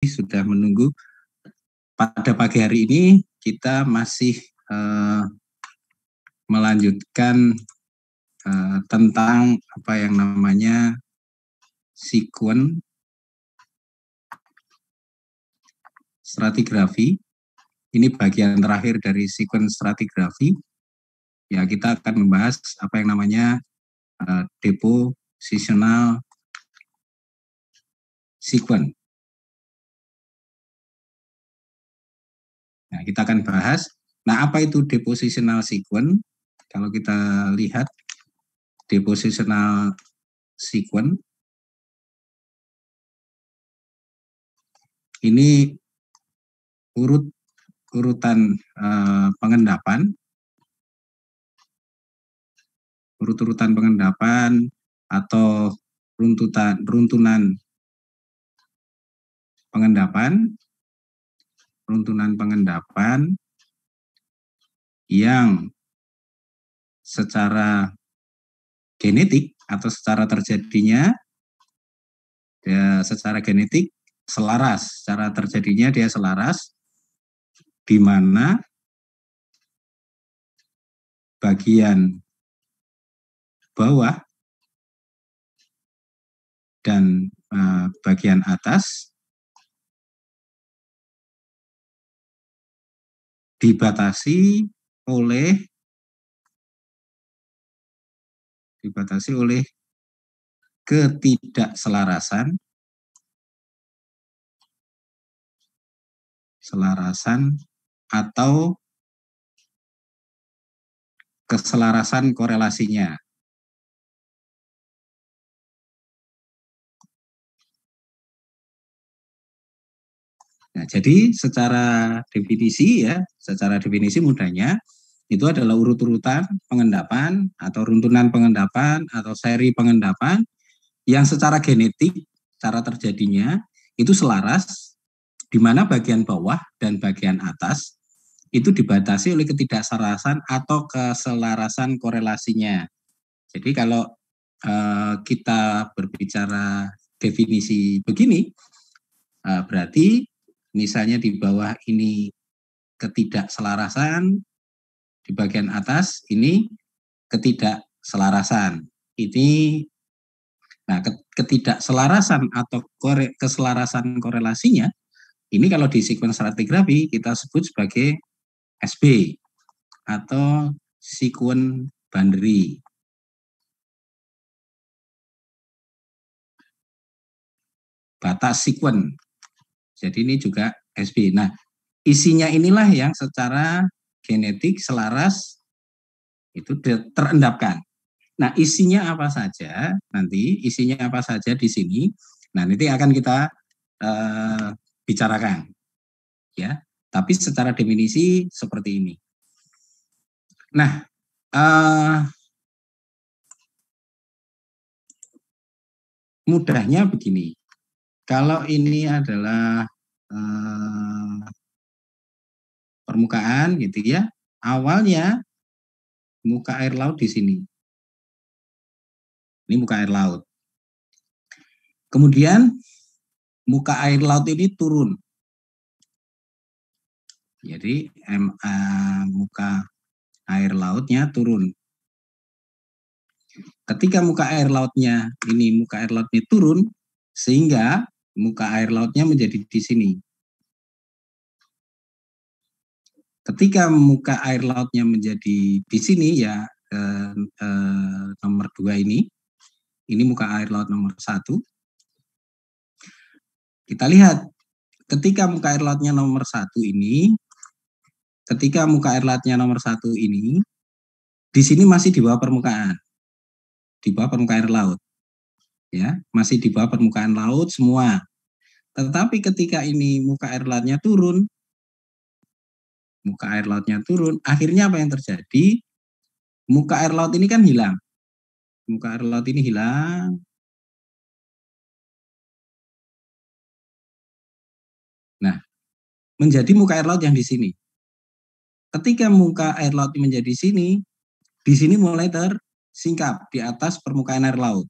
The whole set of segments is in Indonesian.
sudah menunggu. Pada pagi hari ini kita masih melanjutkan tentang apa yang namanya sekuen stratigrafi. Ini bagian terakhir dari sekuen stratigrafi. Ya, kita akan membahas apa yang namanya depositional sekuen. Nah, kita akan bahas. Nah, apa itu depositional sekuen? Kalau kita lihat depositional sekuen ini urutan pengendapan, urutan pengendapan atau runtunan pengendapan yang secara genetik atau secara terjadinya ya, secara genetik selaras, secara terjadinya dia selaras, di mana bagian bawah dan bagian atas dibatasi oleh ketidakselarasan atau keselarasan korelasinya. Nah, jadi secara definisi mudahnya itu adalah urut-urutan pengendapan atau runtunan pengendapan atau seri pengendapan yang secara genetik, cara terjadinya itu selaras, di mana bagian bawah dan bagian atas itu dibatasi oleh ketidakselarasan atau keselarasan korelasinya. Jadi kalau kita berbicara definisi begini, berarti misalnya di bawah ini ketidakselarasan, di bagian atas ini ketidakselarasan. Nah, ketidakselarasan atau keselarasan korelasinya ini kalau di sekuen stratigrafi kita sebut sebagai SB atau sekuen boundary. Batas sekuen. Jadi ini juga SB. Nah, isinya inilah yang secara genetik selaras itu terendapkan. Nah, isinya apa saja di sini. Nah, nanti akan kita bicarakan, ya. Tapi secara definisi seperti ini. Nah, mudahnya begini. Kalau ini adalah permukaan, gitu ya. Awalnya muka air laut di sini. Ini muka air laut. Kemudian muka air laut ini turun. Jadi muka air lautnya turun. Ketika muka air lautnya turun, sehingga muka air lautnya menjadi di sini. Ketika muka air lautnya menjadi di sini ya nomor 2 ini muka air laut nomor 1. Kita lihat ketika muka air lautnya nomor 1 ini, di sini masih di bawah permukaan air laut, ya, masih di bawah permukaan laut semua. Tetapi ketika ini muka air lautnya turun, akhirnya apa yang terjadi? Muka air laut ini kan hilang. Nah, menjadi muka air laut yang di sini. Ketika muka air laut menjadi sini, di sini mulai tersingkap di atas permukaan air laut.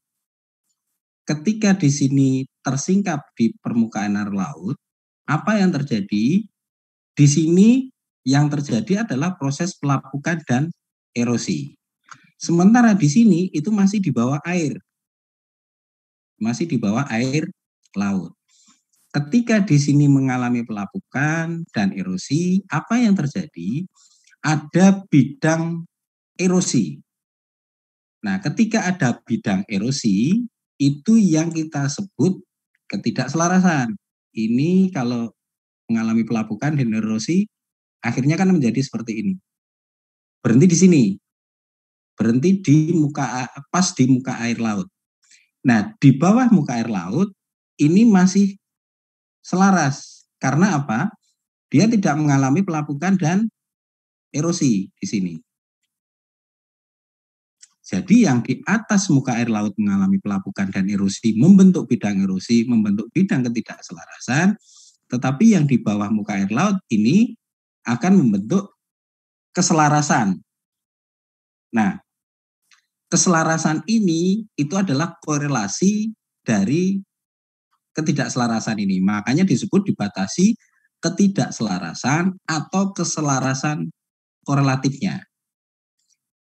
Ketika di sini tersingkap di permukaan air laut, apa yang terjadi? Di sini yang terjadi adalah proses pelapukan dan erosi. Sementara di sini itu masih di bawah air. Masih di bawah air laut. Ketika di sini mengalami pelapukan dan erosi, apa yang terjadi? Ada bidang erosi. Nah, ketika ada bidang erosi, itu yang kita sebut ketidakselarasan. Ini kalau mengalami pelapukan dan erosi, akhirnya kan menjadi seperti ini. Berhenti di sini, berhenti di pas di muka air laut. Nah, di bawah muka air laut ini masih selaras. Karena apa? Dia tidak mengalami pelapukan dan erosi di sini. Jadi yang di atas muka air laut mengalami pelapukan dan erosi, membentuk bidang erosi, membentuk bidang ketidakselarasan, tetapi yang di bawah muka air laut ini akan membentuk keselarasan. Nah, keselarasan ini itu adalah korelasi dari ketidakselarasan ini. Makanya disebut dibatasi ketidakselarasan atau keselarasan korelatifnya.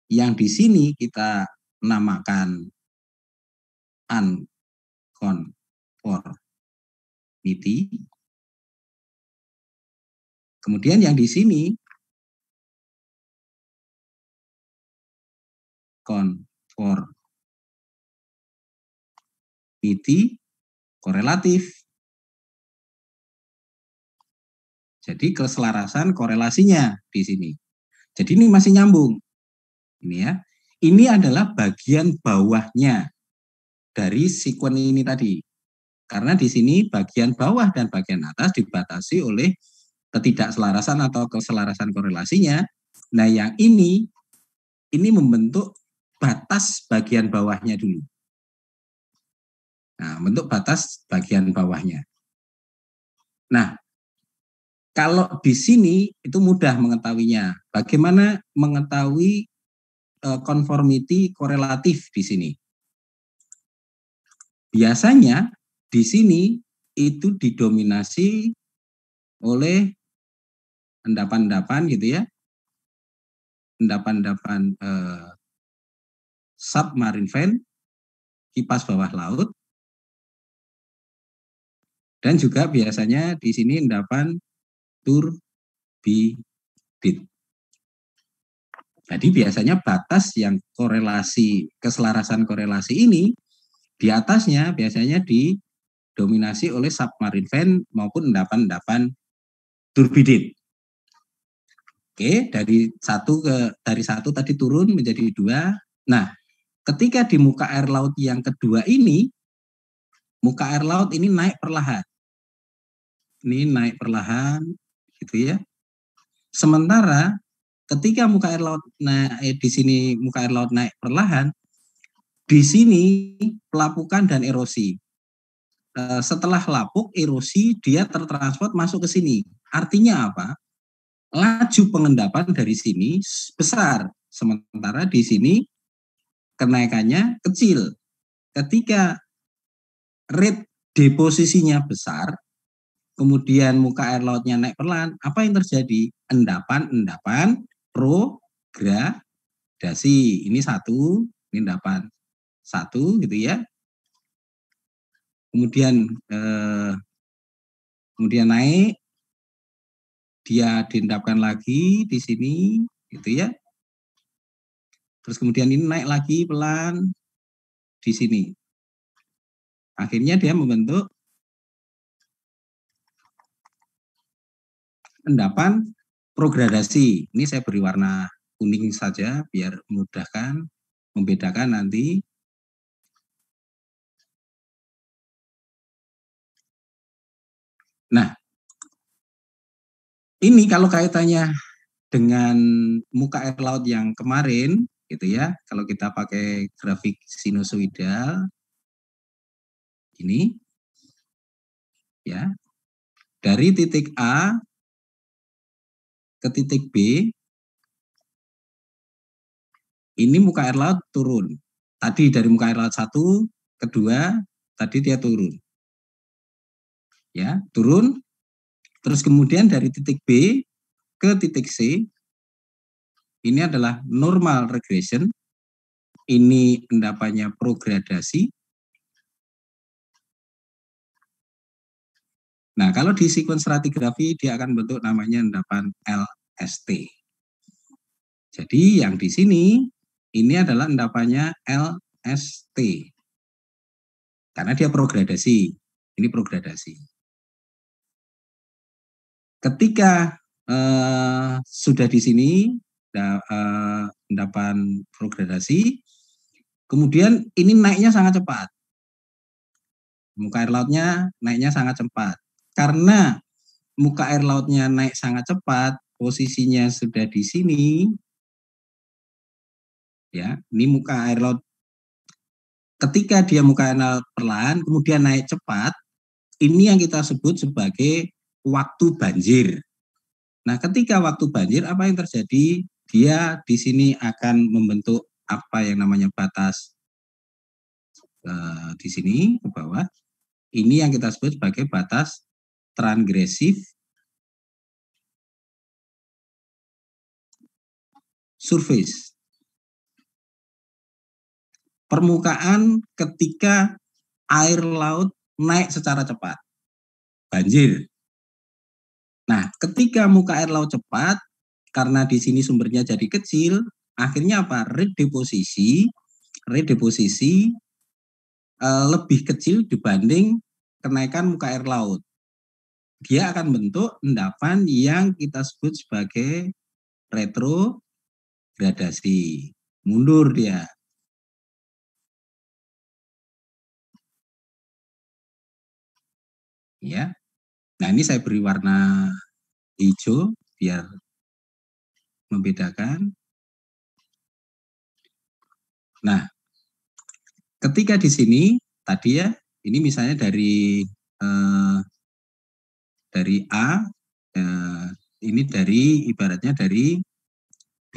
Yang di sini kita namakan unconformity. Kemudian yang di sini conformity korelatif. Jadi keselarasan korelasinya di sini. Jadi ini masih nyambung. Ini ya. Ini adalah bagian bawahnya dari sekuen ini tadi. Karena di sini bagian bawah dan bagian atas dibatasi oleh ketidakselarasan atau keselarasan korelasinya. Nah, yang ini membentuk batas bagian bawahnya dulu. Nah, bentuk batas bagian bawahnya. Nah, kalau di sini itu mudah mengetahuinya. Bagaimana mengetahui conformity korelatif di sini? Biasanya di sini itu didominasi oleh endapan-endapan gitu ya, endapan-endapan submarine fan, kipas bawah laut, dan juga biasanya di sini endapan turbidit. Jadi biasanya batas yang korelasi, keselarasan korelasi ini di atasnya biasanya didominasi oleh submarine fan maupun endapan-endapan turbidit. Oke, dari satu tadi turun menjadi 2. Nah, ketika di muka air laut yang kedua ini, muka air laut ini naik perlahan. Ini naik perlahan, gitu ya. Sementara ketika muka air laut di sini muka air laut naik perlahan, di sini pelapukan dan erosi. Setelah lapuk, erosi, dia tertransport masuk ke sini. Artinya apa? Laju pengendapan dari sini besar, sementara di sini kenaikannya kecil. Ketika rate deposisinya besar, kemudian muka air lautnya naik perlahan, apa yang terjadi? Endapan-endapan progradasi. Ini satu, ini endapan satu gitu ya. Kemudian naik, dia diendapkan lagi di sini gitu ya. Terus kemudian ini naik lagi pelan di sini. Akhirnya dia membentuk endapan progradasi. Ini saya beri warna kuning saja biar memudahkan membedakan nanti. Nah, ini kalau kaitannya dengan muka air laut yang kemarin gitu ya, kalau kita pakai grafik sinusoidal ini ya, dari titik A ke titik B, ini muka air laut turun. Tadi dari muka air laut 1, kedua, tadi dia turun. Ya, turun. Terus kemudian dari titik B ke titik C, ini adalah normal regression. Ini endapannya progradasi. Nah, kalau di sequence stratigrafi dia akan bentuk namanya endapan LST. Jadi yang di sini ini adalah endapannya LST. Karena dia progradasi. Ini progradasi. Ketika sudah di sini endapan progradasi, kemudian ini naiknya sangat cepat. Muka air lautnya naiknya sangat cepat. Karena muka air lautnya naik sangat cepat, posisinya sudah di sini. Ya, ini muka air laut. Ketika dia muka air laut perlahan, kemudian naik cepat, ini yang kita sebut sebagai waktu banjir. Nah, ketika waktu banjir, apa yang terjadi? Dia di sini akan membentuk apa yang namanya batas di sini ke bawah. Ini yang kita sebut sebagai batas transgresif surface. Permukaan ketika air laut naik secara cepat. Banjir. Nah, ketika muka air laut cepat, karena di sini sumbernya jadi kecil, akhirnya apa? Redeposisi lebih kecil dibanding kenaikan muka air laut. Dia akan bentuk endapan yang kita sebut sebagai retrogradasi. Mundur dia. Ya. Nah, ini saya beri warna hijau biar membedakan. Nah, ketika di sini tadi ya, ini misalnya dari A, ini dari ibaratnya dari B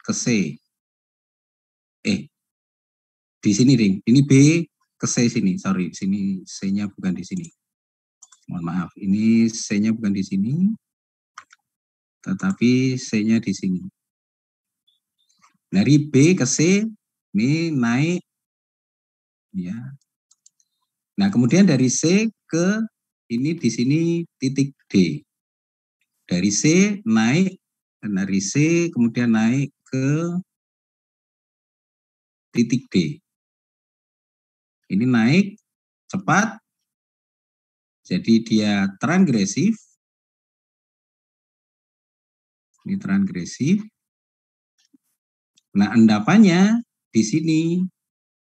ke C. Di sini, Ring. Ini B ke C sini. Sorry, sini C-nya bukan di sini. Mohon maaf, ini C-nya bukan di sini, tetapi C-nya di sini. Dari B ke C, ini naik, ya. Nah, kemudian dari C ke ini di sini titik D. Dari C naik, dan dari C kemudian naik ke titik D. Ini naik cepat, jadi dia transgresif. Ini transgresif. Nah, endapannya di sini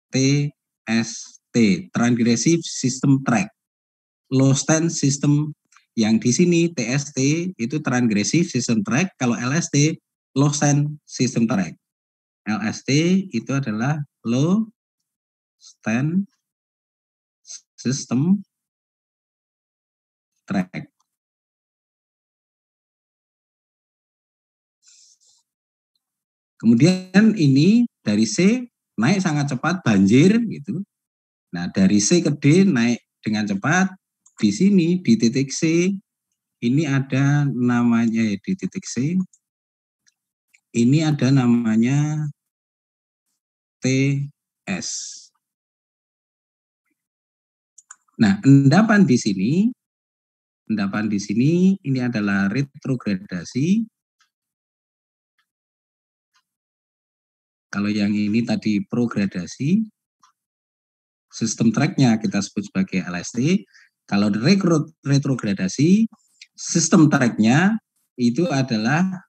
TST, Transgressive System Track. Low stand system yang di sini TST itu Transgressive System Track, kalau LST Low stand System Track. LST itu adalah Low stand System Track. Kemudian ini dari C naik sangat cepat, banjir gitu. Nah, dari C ke D naik dengan cepat. Di sini di titik C ini ada namanya ya, di titik C. Ini ada namanya TS. Nah, endapan di sini ini adalah retrogradasi. Kalau yang ini tadi progradasi, sistem tracknya kita sebut sebagai LST. Kalau retrogradasi, sistem tracknya itu adalah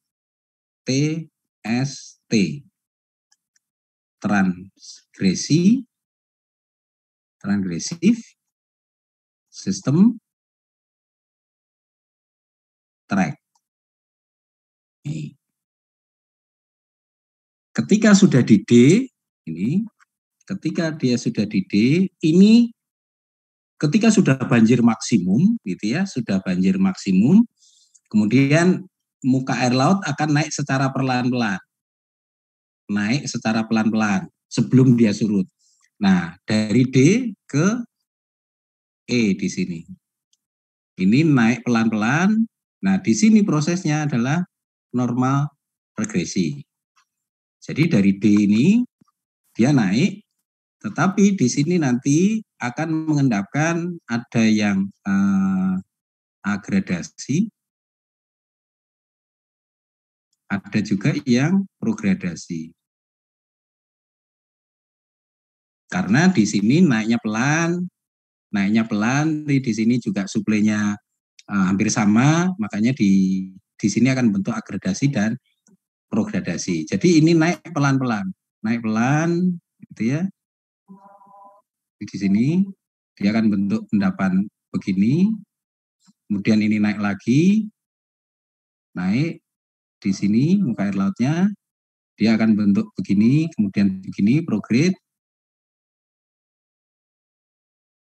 TST. Transgresif sistem track. Ketika sudah di D, ketika dia sudah di D, ini ketika sudah banjir maksimum, gitu ya, sudah banjir maksimum, kemudian muka air laut akan naik secara perlahan-lahan, sebelum dia surut. Nah, dari D ke E di sini. Ini naik pelan-pelan. Nah, di sini prosesnya adalah normal regresi. Jadi dari D ini dia naik, tetapi di sini nanti akan mengendapkan ada yang agradasi, ada juga yang progradasi. Karena di sini naiknya pelan, di sini juga suplainya hampir sama, makanya di sini akan bentuk agradasi dan progradasi. Jadi ini naik pelan-pelan, gitu ya. Di sini dia akan bentuk endapan begini, kemudian ini naik lagi, naik di sini muka air lautnya, dia akan bentuk begini, kemudian begini, prograde.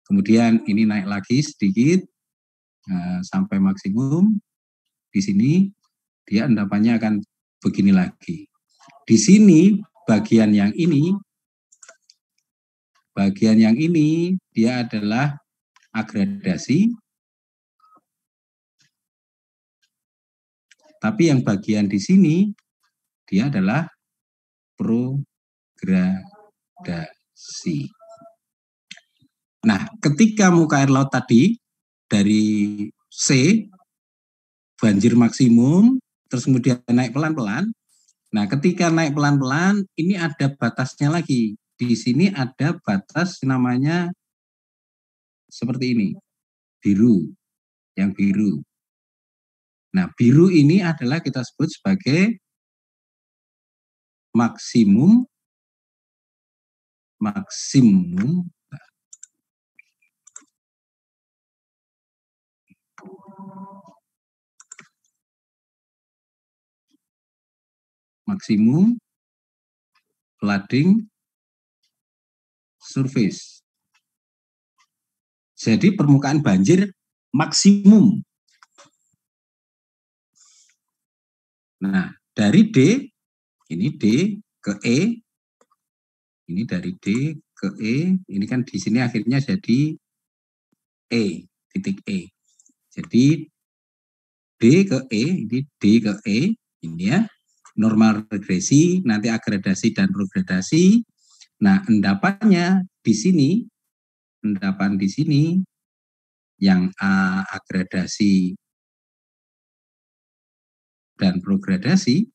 Kemudian ini naik lagi sedikit sampai maksimum. Di sini dia endapannya akan begini lagi. Di sini bagian yang ini dia adalah agradasi. Tapi yang bagian di sini dia adalah progradasi. Nah, ketika muka air laut tadi dari C banjir maksimum, terus kemudian naik pelan-pelan. Nah, ketika naik pelan-pelan, ini ada batasnya lagi. Di sini ada batas namanya seperti ini, biru, yang biru. Nah, biru ini adalah kita sebut sebagai maksimum flooding surface. Jadi permukaan banjir maksimum. Nah, dari D, ini D ke E, ini dari D ke E, ini kan di sini akhirnya jadi E, titik E. Jadi D ke E, ini D ke E, ini ya, normal regresi, nanti agradasi dan progradasi. Nah, endapannya di sini, endapan di sini, yang agradasi dan progradasi,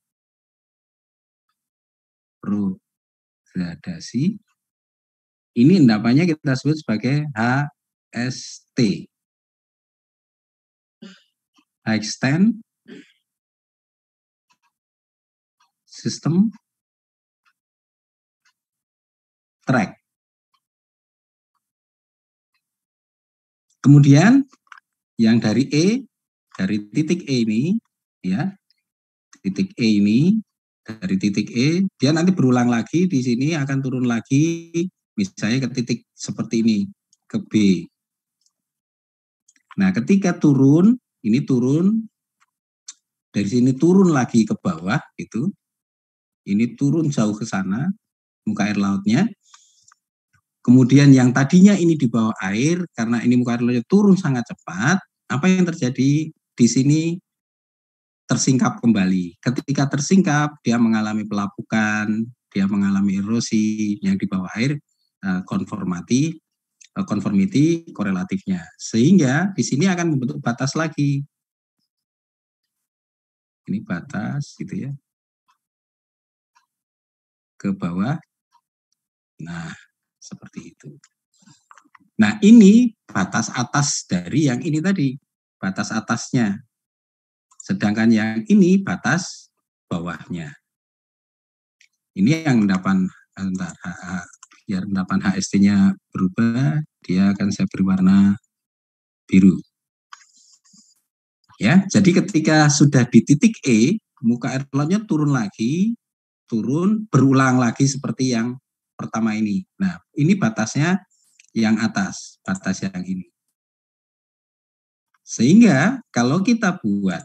ini endapannya kita sebut sebagai HST. High stand system track. Kemudian yang dari E, dari titik E ini, ya, titik E ini, dari titik E, dia nanti berulang lagi di sini akan turun lagi, misalnya ke titik seperti ini, ke B. Nah, ketika turun, ini turun, dari sini turun lagi ke bawah, itu, ini turun jauh ke sana, muka air lautnya. Kemudian yang tadinya ini di bawah air, karena ini muka air lautnya turun sangat cepat, apa yang terjadi di sini tersingkap kembali. Ketika tersingkap, dia mengalami pelapukan, dia mengalami erosi yang di bawah air, conformity korelatifnya. Sehingga di sini akan membentuk batas lagi. Ini batas gitu ya. Ke bawah. Nah, seperti itu. Nah, ini batas atas dari yang ini tadi, batas atasnya. Sedangkan yang ini batas bawahnya. Ini yang endapan biar endapan HST-nya berubah, dia akan saya beri warna biru. Ya, jadi ketika sudah di titik E, muka air lautnya turun lagi, berulang lagi seperti yang pertama ini. Nah, ini batasnya yang atas, batas yang ini. Sehingga kalau kita buat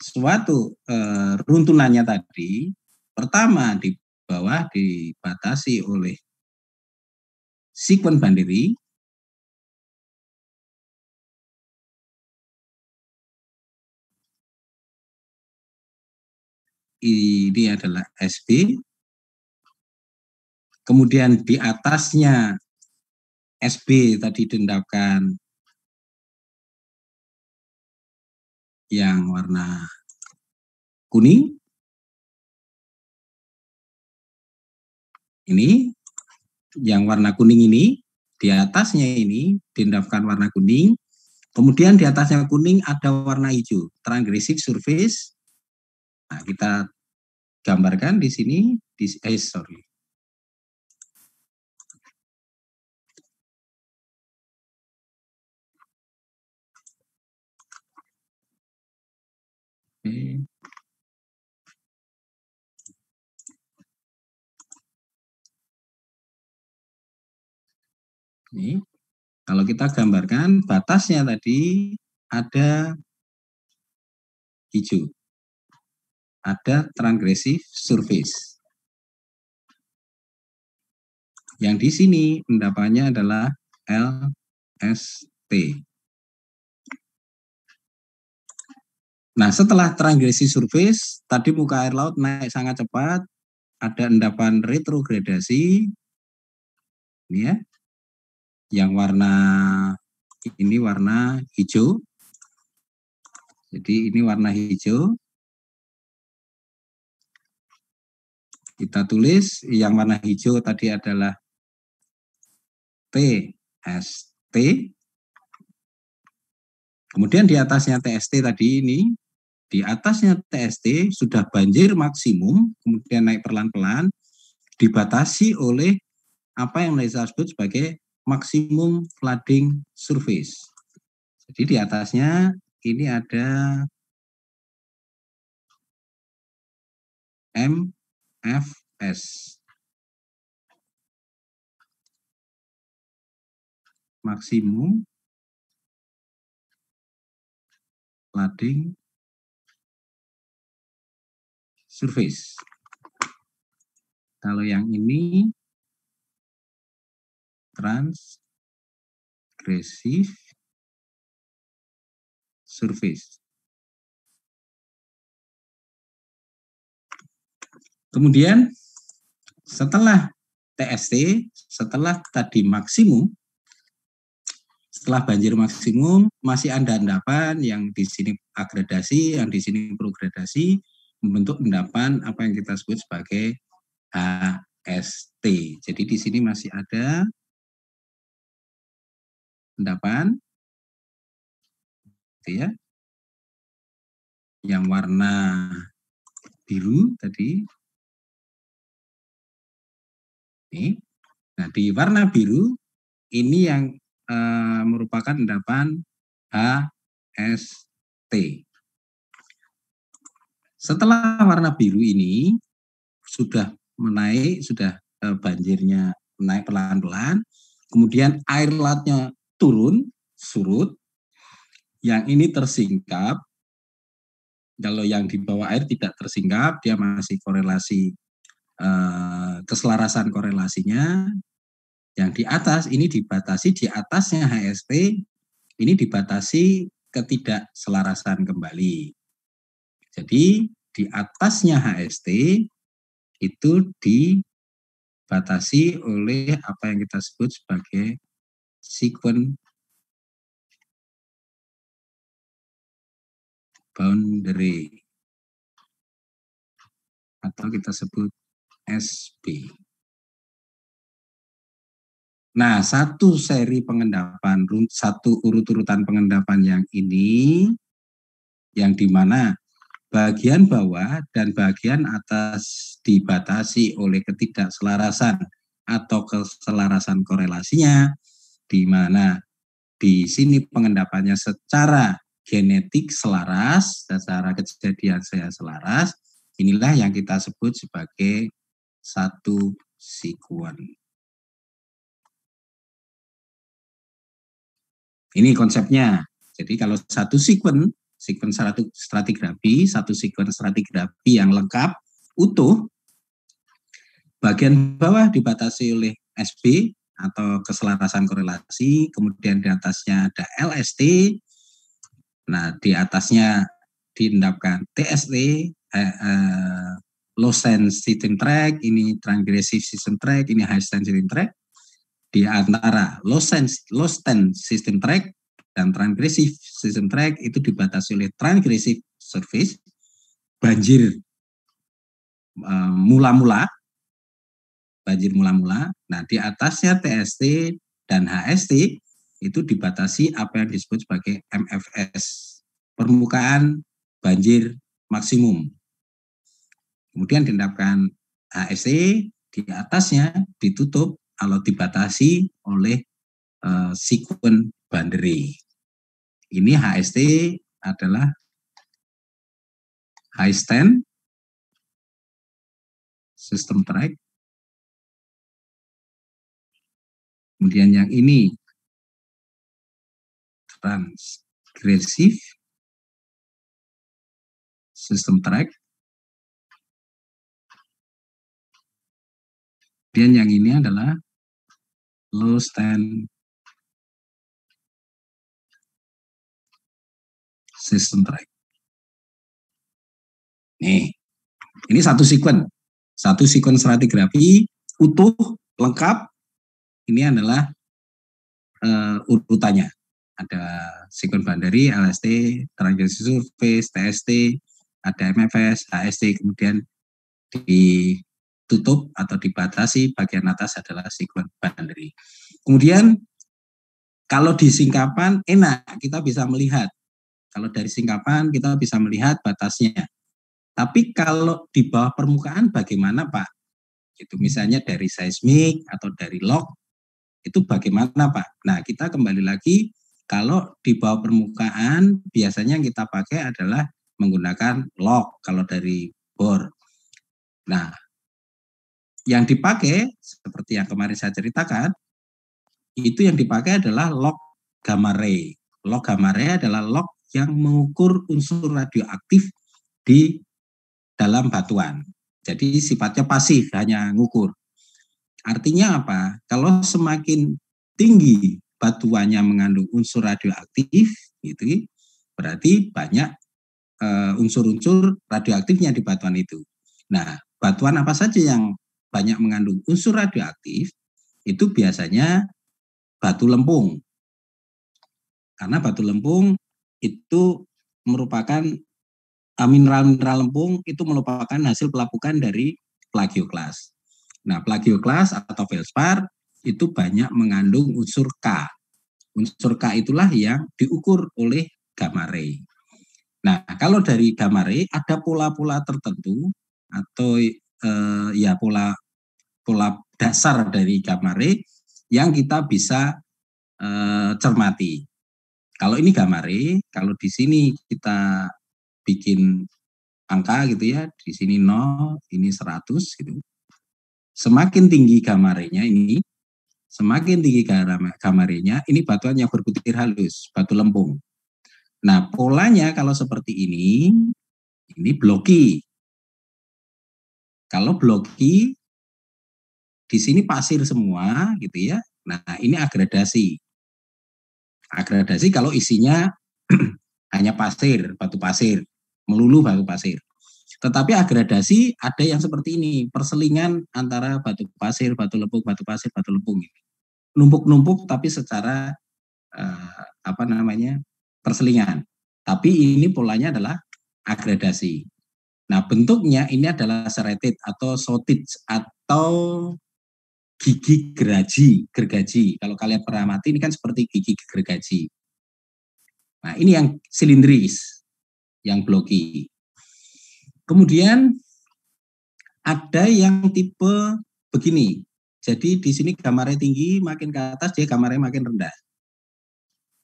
suatu runtunannya tadi, pertama di bawah dibatasi oleh sekuen Banderi, ini adalah SB, kemudian di atasnya SB tadi diendapkan yang warna kuning, ini yang warna kuning ini, di atasnya ini diendapkan warna kuning, kemudian di atasnya kuning ada warna hijau, transgressive surface. Nah, kita gambarkan di sini, sorry. Oke. Ini, kalau kita gambarkan batasnya tadi ada hijau, ada transgressive surface. Yang di sini endapannya adalah LST. Nah, setelah transgressive surface, tadi muka air laut naik sangat cepat, ada endapan retrogradasi, ini ya, yang warna ini warna hijau. Jadi ini warna hijau. Kita tulis yang warna hijau tadi adalah TST. Kemudian di atasnya TST tadi ini, di atasnya TST sudah banjir maksimum, kemudian naik perlahan-pelan, dibatasi oleh apa yang kita sebut sebagai maksimum flooding surface. Jadi di atasnya ini ada MFS. Maksimum flooding surface. Kalau yang ini transgressive surface. Kemudian setelah TST, setelah tadi maksimum, setelah banjir maksimum, masih ada endapan yang di sini agradasi, yang di sini progradasi, membentuk endapan apa yang kita sebut sebagai HST. Jadi di sini masih ada endapan, gitu ya, yang warna biru tadi. Ini. Nah, di warna biru ini yang merupakan endapan HST. Setelah warna biru ini sudah menaik, sudah banjirnya naik pelan-pelan, kemudian air lautnya turun, surut, yang ini tersingkap. Kalau yang di bawah air tidak tersingkap, dia masih korelasi, keselarasan korelasinya. Yang di atas ini dibatasi, di atasnya HST ini dibatasi ketidakselarasan kembali. Jadi di atasnya HST itu dibatasi oleh apa yang kita sebut sebagai sequence boundary atau kita sebut SB. Nah, satu seri pengendapan, satu urut-urutan pengendapan yang ini, yang dimana bagian bawah dan bagian atas dibatasi oleh ketidakselarasan atau keselarasan korelasinya, di mana di sini pengendapannya secara genetik selaras, secara kejadian saya selaras, inilah yang kita sebut sebagai satu sekuen. Ini konsepnya. Jadi kalau satu sekuen stratigrafi, satu sekuen stratigrafi yang lengkap, utuh, bagian bawah dibatasi oleh SB atau keselarasan korelasi, kemudian di atasnya ada LST, nah di atasnya diendapkan TST, low stand system track, ini transgressive system track, ini high stand system track. Di antara low stand system track dan transgressive system track itu dibatasi oleh transgressive surface, banjir mula-mula. Nah, di atasnya TST dan HST itu dibatasi apa yang disebut sebagai MFS, permukaan banjir maksimum. Kemudian diterapkan HST, di atasnya ditutup kalau dibatasi oleh sekuen boundary. Ini HST adalah high stand system track. Kemudian yang ini transgressive system track. Dan yang ini adalah low stand system track. Nih, ini satu sekuen stratigrafi utuh, lengkap. Ini adalah urutannya. Ada sekuen boundary, LST, transgressive surface, TST, ada MFS, HST, kemudian ditutup atau dibatasi bagian atas adalah sekuen boundary. Kemudian kalau di singkapan enak, kita bisa melihat. Kalau dari singkapan kita bisa melihat batasnya. Tapi kalau di bawah permukaan bagaimana Pak? Itu misalnya dari seismik atau dari log, itu bagaimana Pak? Nah, kita kembali lagi, kalau di bawah permukaan biasanya yang kita pakai adalah menggunakan log kalau dari bor. Nah, yang dipakai seperti yang kemarin saya ceritakan, itu yang dipakai adalah log gamma ray. Log gamma ray adalah log yang mengukur unsur radioaktif di dalam batuan. Jadi sifatnya pasif, hanya ngukur. Artinya apa? Kalau semakin tinggi batuannya mengandung unsur radioaktif, gitu, berarti banyak unsur-unsur radioaktifnya di batuan itu. Nah, batuan apa saja yang banyak mengandung unsur radioaktif itu biasanya batu lempung. Karena batu lempung itu merupakan mineral-mineral lempung itu merupakan hasil pelapukan dari plagioklas. Nah, plagioklas atau feldspar itu banyak mengandung unsur K. Unsur K itulah yang diukur oleh gamma ray. Nah, kalau dari gamma ray ada pola-pola tertentu atau ya pola dasar dari gamma ray yang kita bisa cermati. Kalau ini gamma ray, kalau di sini kita bikin angka gitu ya, di sini 0, ini 100 gitu. Semakin tinggi gamma ray-nya ini, semakin tinggi gamma ray-nya, ini batuan yang berbutir halus, batu lempung. Nah, polanya kalau seperti ini blocky. Kalau blocky, di sini pasir semua gitu ya. Nah, ini agradasi. Agradasi kalau isinya hanya pasir, batu pasir, melulu batu pasir. Tetapi agradasi ada yang seperti ini, perselingan antara batu pasir, batu lempung, batu pasir, batu lempung. Numpuk-numpuk tapi secara perselingan. Tapi ini polanya adalah agradasi. Nah, bentuknya ini adalah serrated atau sotit atau gigi gergaji. Kalau kalian pernah mati ini kan seperti gigi gergaji. Nah, ini yang silindris, yang blocky. Kemudian ada yang tipe begini. Jadi di sini gamma ray tinggi, makin ke atas dia gamma ray makin rendah.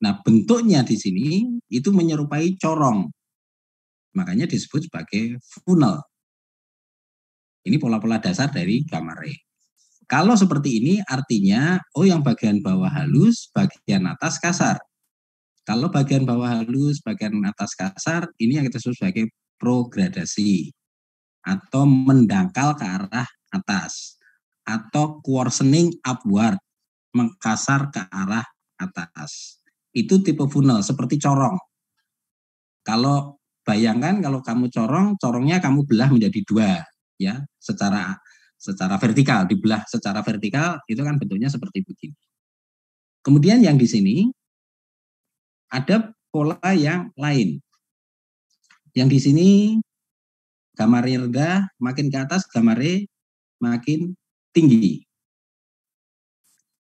Nah, bentuknya di sini itu menyerupai corong. Makanya disebut sebagai funnel. Ini pola-pola dasar dari gamma ray. Kalau seperti ini artinya, yang bagian bawah halus, bagian atas kasar. Kalau bagian bawah halus, bagian atas kasar, ini yang kita sebut sebagai progradasi atau mendangkal ke arah atas atau coarsening upward, mengkasar ke arah atas. Itu tipe funnel seperti corong. Kalau bayangkan kalau kamu corongnya kamu belah menjadi dua, ya, secara vertikal, dibelah secara vertikal itu kan bentuknya seperti begini. Kemudian yang di sini ada pola yang lain. Yang di sini gamarnya rendah, makin ke atas gamarnya makin tinggi.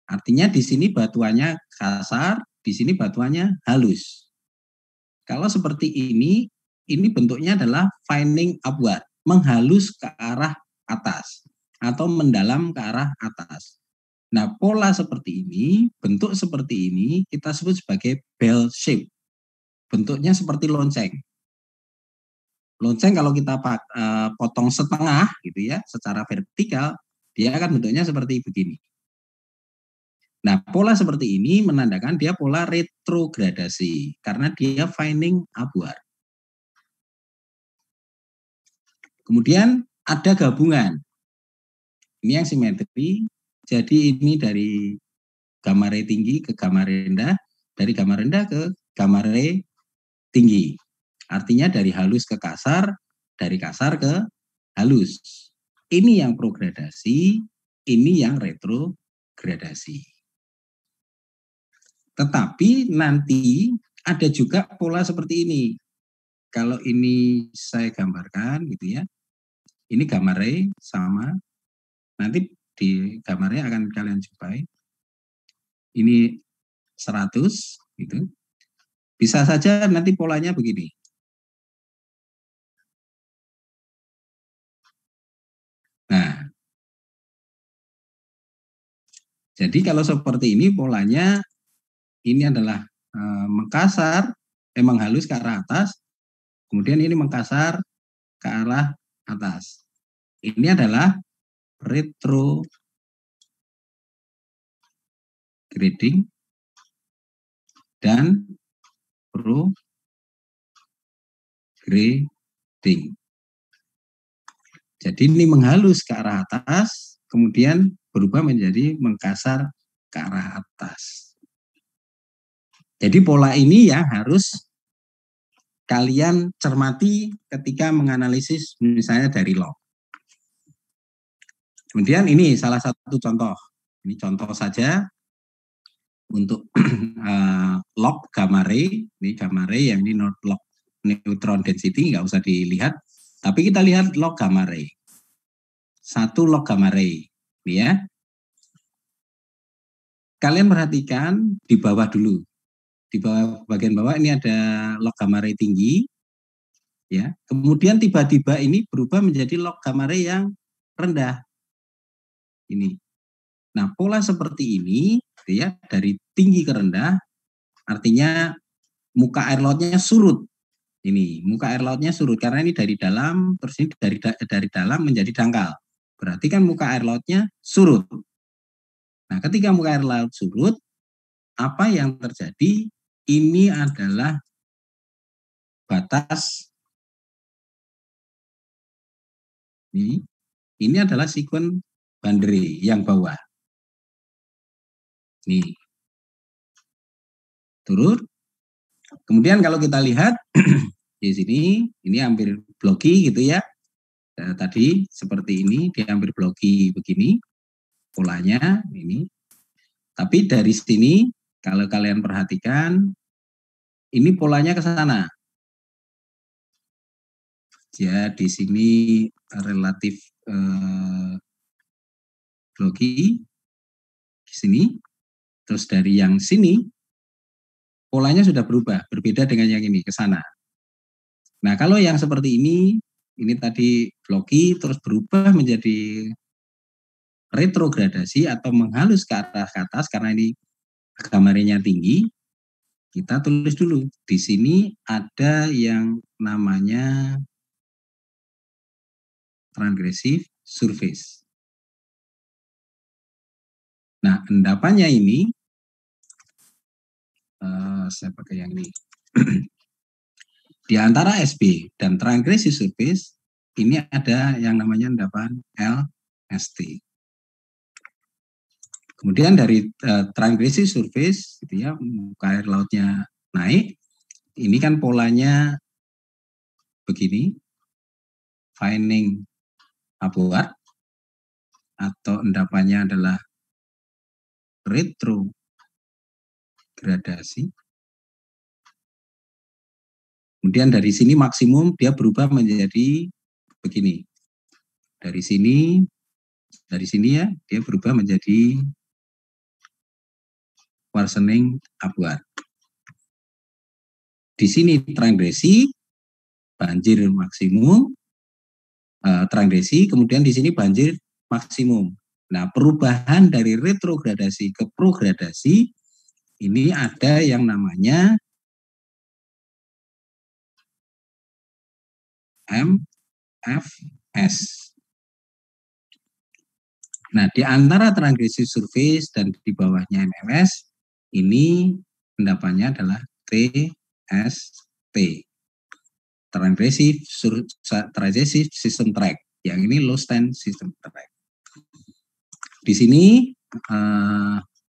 Artinya di sini batuannya kasar, di sini batuannya halus. Kalau seperti ini bentuknya adalah fining upward, menghalus ke arah atas atau mendalam ke arah atas. Nah, pola seperti ini, bentuk seperti ini kita sebut sebagai bell shape. Bentuknya seperti lonceng. Lonceng kalau kita potong setengah gitu ya, secara vertikal, dia akan bentuknya seperti begini. Nah, pola seperti ini menandakan dia pola retrogradasi karena dia fining upward. Kemudian ada gabungan. Ini yang simetri. Jadi ini dari gamare tinggi ke gamare rendah, dari gamare rendah ke gamare tinggi. Artinya dari halus ke kasar, dari kasar ke halus. Ini yang progradasi, ini yang retrogradasi. Tetapi nanti ada juga pola seperti ini. Kalau ini saya gambarkan gitu ya. Ini gambarnya sama. Nanti di gambarnya akan kalian jumpai. Ini 100 gitu. Bisa saja nanti polanya begini. Nah, jadi kalau seperti ini polanya ini adalah mengkasar, emang halus ke arah atas, kemudian ini mengkasar ke arah atas. Ini adalah retrograding dan prograding. Jadi ini menghalus ke arah atas, kemudian berubah menjadi mengkasar ke arah atas. Jadi pola ini ya harus kalian cermati ketika menganalisis misalnya dari log. Kemudian ini salah satu contoh. Ini contoh saja untuk log gamare. Ini gamare yang ini log neutron density, nggak usah dilihat. Tapi kita lihat log gamare. Satu log gamare. Ini ya. Kalian perhatikan di bawah dulu. Di bawah, bagian bawah ini ada log gamare tinggi. Ya, kemudian tiba-tiba ini berubah menjadi log gamare yang rendah. Ini. Nah, pola seperti ini ya, dari tinggi ke rendah artinya muka air lautnya surut. Ini, muka air lautnya surut karena ini dari dalam terus ini dari dalam menjadi dangkal. Berarti kan muka air lautnya surut. Nah, ketika muka air laut surut, apa yang terjadi? Ini adalah batas. Ini adalah sikon Bandre yang bawah. Nih. Turun. Kemudian kalau kita lihat di sini, ini hampir bloki gitu ya. Nah, tadi seperti ini, dia hampir bloki begini polanya ini. Tapi dari sini, kalau kalian perhatikan, ini polanya ke sana. Ya, di sini relatif bloki di sini. Terus dari yang sini polanya sudah berubah, berbeda dengan yang ini ke sana. Nah, kalau yang seperti ini tadi bloki terus berubah menjadi retrogradasi atau menghalus ke arah ke atas karena ini gambarnya tinggi. Kita tulis dulu. Di sini ada yang namanya transgressive surface. Nah, endapannya ini saya pakai yang ini. Di antara SB dan transgressive surface ini ada yang namanya endapan LST. Kemudian dari transgressive surface gitu ya, muka air lautnya naik. Ini kan polanya begini, finding upward, atau endapannya adalah retrogradasi. Kemudian dari sini maksimum dia berubah menjadi begini. Dari sini ya, dia berubah menjadi worsening upward. Di sini transgresi, banjir maksimum, transgresi, kemudian di sini banjir maksimum. Nah, perubahan dari retrogradasi ke progradasi ini ada yang namanya MFS. Nah, di antara transgresi surface dan di bawahnya MFS, ini endapannya adalah TST. Transgressive system track. Yang ini low stand system track. Di sini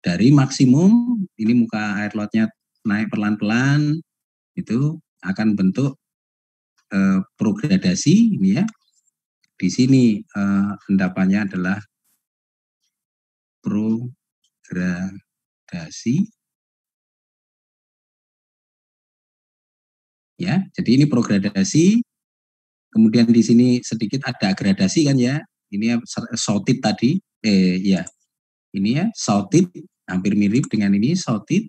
dari maksimum, ini muka air lautnya naik pelan-pelan, itu akan bentuk progradasi ini ya. Di sini endapannya adalah progradasi. Ya, jadi ini progradasi. Kemudian di sini sedikit ada gradasi kan ya. Ini salted tadi. Ya. Ini ya, salted hampir mirip dengan ini salted.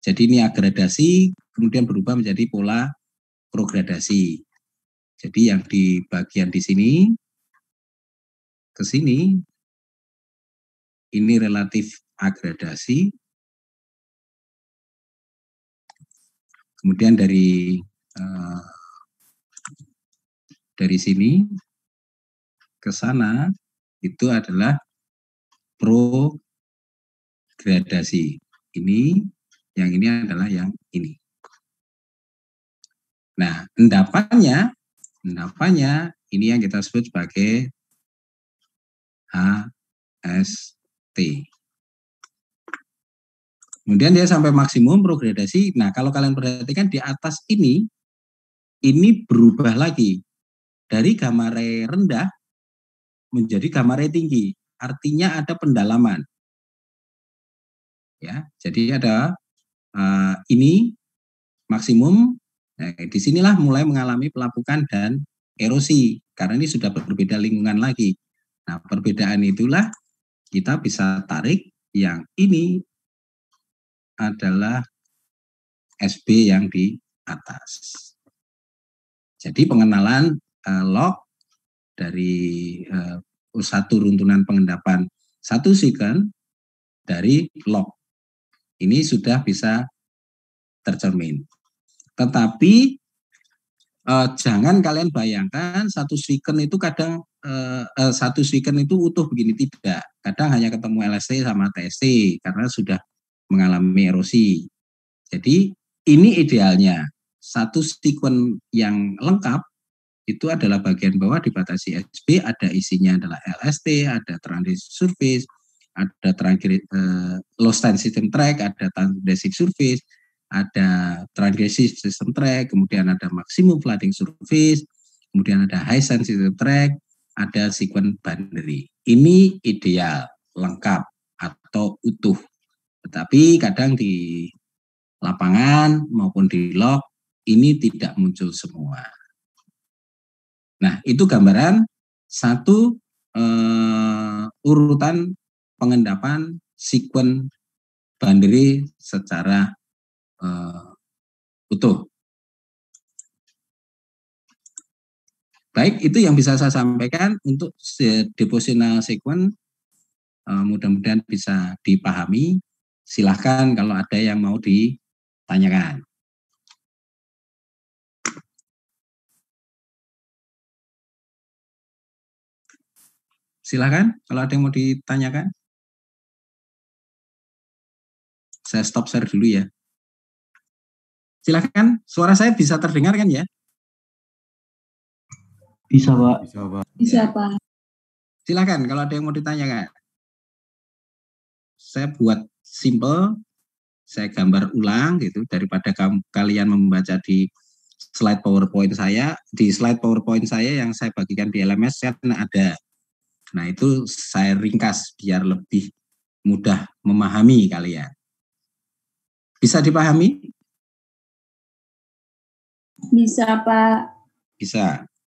Jadi ini agradasi kemudian berubah menjadi pola progradasi. Jadi yang di bagian di sini ke sini ini relatif agradasi. Kemudian dari sini ke sana itu adalah progradasi. Ini, yang ini adalah yang ini. Nah, endapannya ini yang kita sebut sebagai HST. Kemudian dia sampai maksimum progradasi. Nah, kalau kalian perhatikan di atas ini berubah lagi dari gamma ray rendah menjadi gamma ray tinggi. Artinya ada pendalaman. Ya, jadi ada ini maksimum. Nah, disinilah mulai mengalami pelapukan dan erosi karena ini sudah berbeda lingkungan lagi. Nah, perbedaan itulah kita bisa tarik yang ini adalah SB yang di atas. Jadi pengenalan log dari satu runtunan pengendapan satu second dari log ini sudah bisa tercermin. Tetapi jangan kalian bayangkan satu second itu kadang satu second itu utuh begini, tidak. Kadang hanya ketemu LST sama TST karena sudah mengalami erosi. Jadi ini idealnya satu sekuen yang lengkap itu adalah bagian bawah dibatasi SB, ada isinya adalah LST, ada transit surface, ada low stand system track, ada transgressive surface, ada transgressive system track, kemudian ada maximum flooding surface, kemudian ada high stand system track, ada sekuen boundary. Ini ideal, lengkap atau utuh. Tetapi kadang di lapangan maupun di log ini tidak muncul semua. Nah, itu gambaran satu urutan pengendapan sekuen boundary secara utuh. Baik, itu yang bisa saya sampaikan untuk depositional sequence. Mudah-mudahan bisa dipahami. Silahkan kalau ada yang mau ditanyakan. Silahkan kalau ada yang mau ditanyakan. Saya stop share dulu ya. Silahkan, suara saya bisa terdengar kan ya? Bisa, Pak. Bisa, Pak. Silahkan kalau ada yang mau ditanyakan. Saya buat simple, saya gambar ulang gitu daripada kalian membaca di slide PowerPoint saya, di slide PowerPoint saya yang saya bagikan di LMS kan ada. Nah, itu saya ringkas biar lebih mudah memahami kalian. Bisa dipahami? Bisa, Pak. Bisa.